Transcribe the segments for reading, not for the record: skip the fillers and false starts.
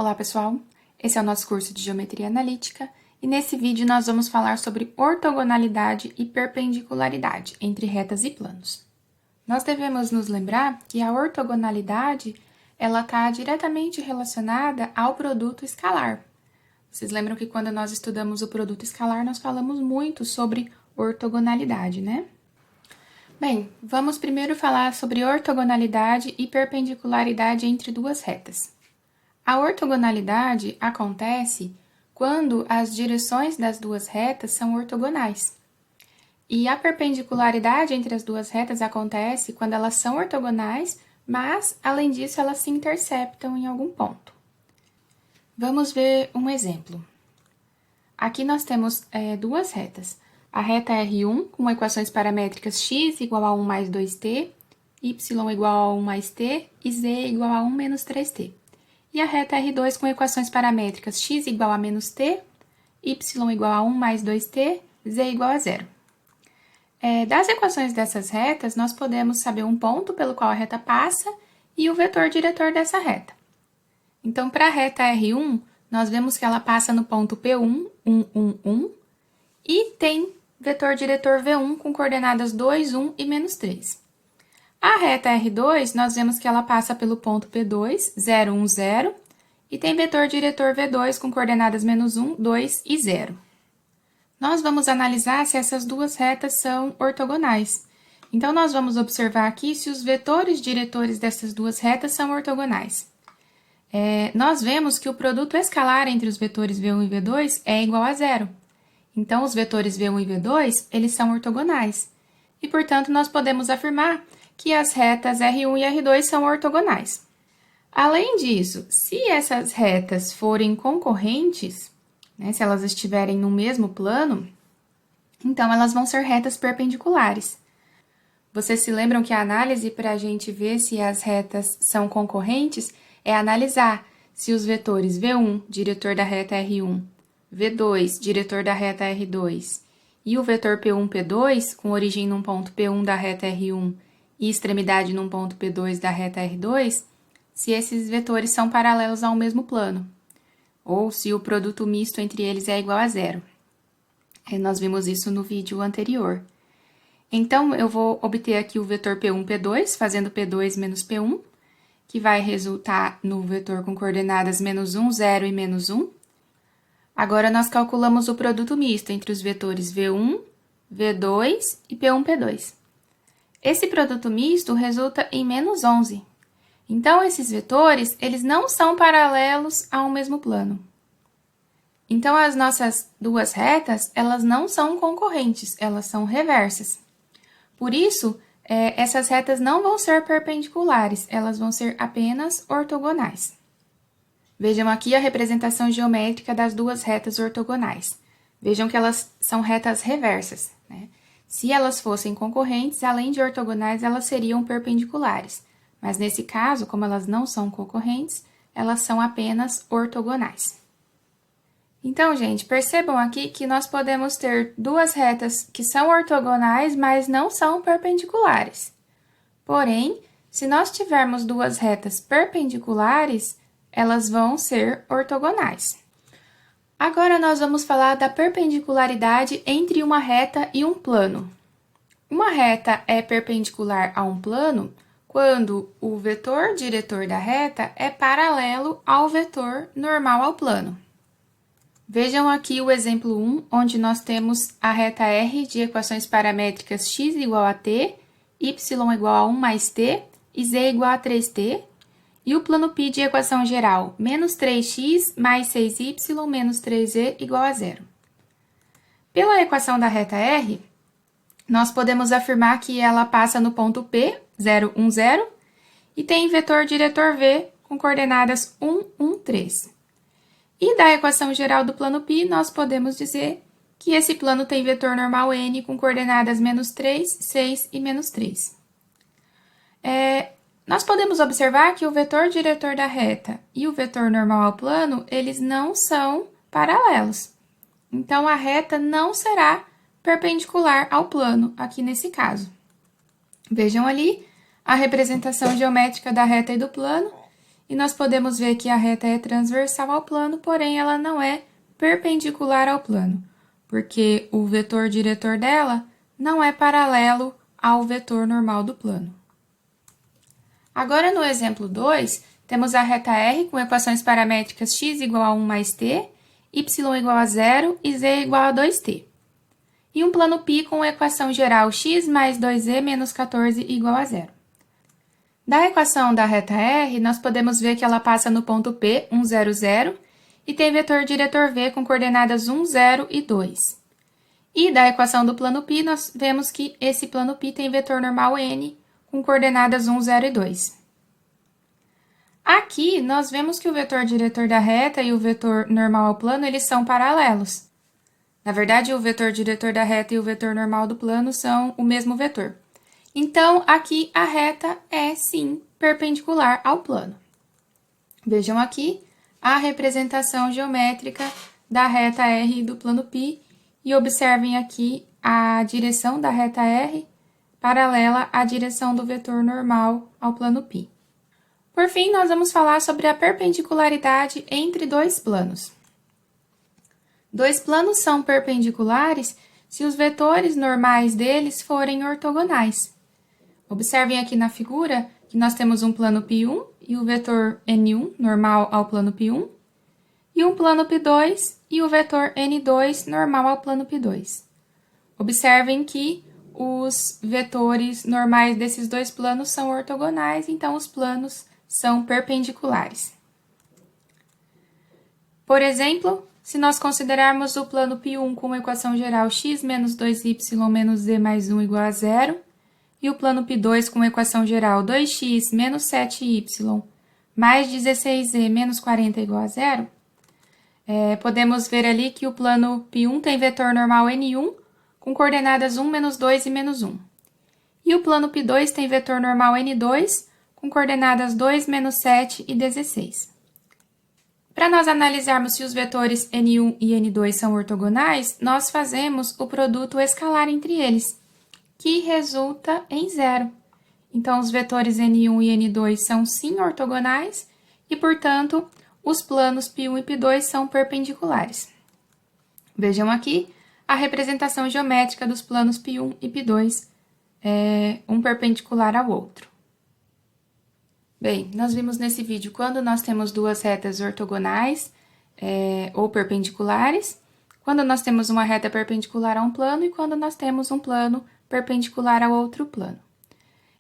Olá, pessoal! Esse é o nosso curso de Geometria Analítica e nesse vídeo nós vamos falar sobre ortogonalidade e perpendicularidade entre retas e planos. Nós devemos nos lembrar que a ortogonalidade ela está diretamente relacionada ao produto escalar. Vocês lembram que quando nós estudamos o produto escalar nós falamos muito sobre ortogonalidade, né? Bem, vamos primeiro falar sobre ortogonalidade e perpendicularidade entre duas retas. A ortogonalidade acontece quando as direções das duas retas são ortogonais. E a perpendicularidade entre as duas retas acontece quando elas são ortogonais, mas, além disso, elas se interceptam em algum ponto. Vamos ver um exemplo. Aqui nós temos duas retas. A reta R1 com equações paramétricas x igual a 1 mais 2t, y igual a 1 mais t e z igual a 1 menos 3t. E a reta R2 com equações paramétricas x igual a menos t, y igual a 1 mais 2t, z igual a 0. Das equações dessas retas, nós podemos saber um ponto pelo qual a reta passa e o vetor diretor dessa reta. Então, para a reta R1, nós vemos que ela passa no ponto P1, 1, 1, 1, e tem vetor diretor V1 com coordenadas 2, 1 e menos 3. A reta R2, nós vemos que ela passa pelo ponto P2, 0, 1, 0, e tem vetor diretor V2 com coordenadas menos 1, 2 e 0. Nós vamos analisar se essas duas retas são ortogonais. Então, nós vamos observar aqui se os vetores diretores dessas duas retas são ortogonais. Nós vemos que o produto escalar entre os vetores V1 e V2 é igual a 0. Então, os vetores V1 e V2, eles são ortogonais. E, portanto, nós podemos afirmar que as retas R1 e R2 são ortogonais. Além disso, se essas retas forem concorrentes, né, se elas estiverem no mesmo plano, então elas vão ser retas perpendiculares. Vocês se lembram que a análise para a gente ver se as retas são concorrentes é analisar se os vetores V1, diretor da reta R1, V2, diretor da reta R2, e o vetor P1, P2, com origem num ponto P1 da reta R1 e extremidade num ponto P2 da reta R2, se esses vetores são paralelos ao mesmo plano, ou se o produto misto entre eles é igual a 0. Nós vimos isso no vídeo anterior. Então, eu vou obter aqui o vetor P1, P2, fazendo P2 menos P1, que vai resultar no vetor com coordenadas menos 1, 0 e menos 1. Agora, nós calculamos o produto misto entre os vetores V1, V2 e P1, P2. Esse produto misto resulta em menos 11. Então, esses vetores, eles não são paralelos ao mesmo plano. Então, as nossas duas retas, elas não são concorrentes, elas são reversas. Por isso, essas retas não vão ser perpendiculares, elas vão ser apenas ortogonais. Vejam aqui a representação geométrica das duas retas ortogonais. Vejam que elas são retas reversas, né? Se elas fossem concorrentes, além de ortogonais, elas seriam perpendiculares. Mas nesse caso, como elas não são concorrentes, elas são apenas ortogonais. Então, gente, percebam aqui que nós podemos ter duas retas que são ortogonais, mas não são perpendiculares. Porém, se nós tivermos duas retas perpendiculares, elas vão ser ortogonais. Agora, nós vamos falar da perpendicularidade entre uma reta e um plano. Uma reta é perpendicular a um plano quando o vetor diretor da reta é paralelo ao vetor normal ao plano. Vejam aqui o exemplo 1, onde nós temos a reta R de equações paramétricas x igual a t, y igual a 1 mais t e z igual a 3t, e o plano π de equação geral, menos 3x mais 6y menos 3z igual a 0. Pela equação da reta R, nós podemos afirmar que ela passa no ponto P, 0, 1, 0, e tem vetor diretor V com coordenadas 1, 1, 3. E da equação geral do plano π, nós podemos dizer que esse plano tem vetor normal N com coordenadas menos 3, 6 e menos 3. Nós podemos observar que o vetor diretor da reta e o vetor normal ao plano, eles não são paralelos. Então, a reta não será perpendicular ao plano, aqui nesse caso. Vejam ali a representação geométrica da reta e do plano, e nós podemos ver que a reta é transversal ao plano, porém ela não é perpendicular ao plano, porque o vetor diretor dela não é paralelo ao vetor normal do plano. Agora, no exemplo 2, temos a reta R com equações paramétricas x igual a 1 mais t, y igual a 0 e z igual a 2t. E um plano π com equação geral x mais 2e menos 14 igual a 0. Da equação da reta R, nós podemos ver que ela passa no ponto P, 1, 0, 0, e tem vetor diretor V com coordenadas 1, 0 e 2. E da equação do plano π, nós vemos que esse plano π tem vetor normal N com coordenadas 1, 0 e 2. Aqui, nós vemos que o vetor diretor da reta e o vetor normal ao plano, eles são paralelos. Na verdade, o vetor diretor da reta e o vetor normal do plano são o mesmo vetor. Então, aqui a reta é, sim, perpendicular ao plano. Vejam aqui a representação geométrica da reta R do plano π e observem aqui a direção da reta R paralela à direção do vetor normal ao plano π. Por fim, nós vamos falar sobre a perpendicularidade entre dois planos. Dois planos são perpendiculares se os vetores normais deles forem ortogonais. Observem aqui na figura que nós temos um plano π1 e o vetor n1 normal ao plano π1, e um plano π2 e o vetor n2 normal ao plano π2. Observem que os vetores normais desses dois planos são ortogonais, então os planos são perpendiculares. Por exemplo, se nós considerarmos o plano π1 com equação geral x menos 2y menos z mais 1 igual a 0, e o plano π2 com equação geral 2x menos 7y mais 16z menos 40 igual a 0, podemos ver ali que o plano π1 tem vetor normal n1 com coordenadas 1, menos 2 e menos 1. E o plano π2 tem vetor normal n2 com coordenadas 2, menos 7 e 16. Para nós analisarmos se os vetores n1 e n2 são ortogonais, nós fazemos o produto escalar entre eles, que resulta em 0. Então, os vetores n1 e n2 são sim ortogonais e, portanto, os planos π1 e π2 são perpendiculares. Vejam aqui a representação geométrica dos planos π1 e π2, um perpendicular ao outro. Bem, nós vimos nesse vídeo quando nós temos duas retas ortogonais ou perpendiculares, quando nós temos uma reta perpendicular a um plano e quando nós temos um plano perpendicular ao outro plano.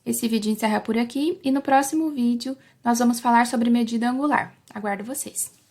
Esse vídeo encerra por aqui e no próximo vídeo nós vamos falar sobre medida angular. Aguardo vocês!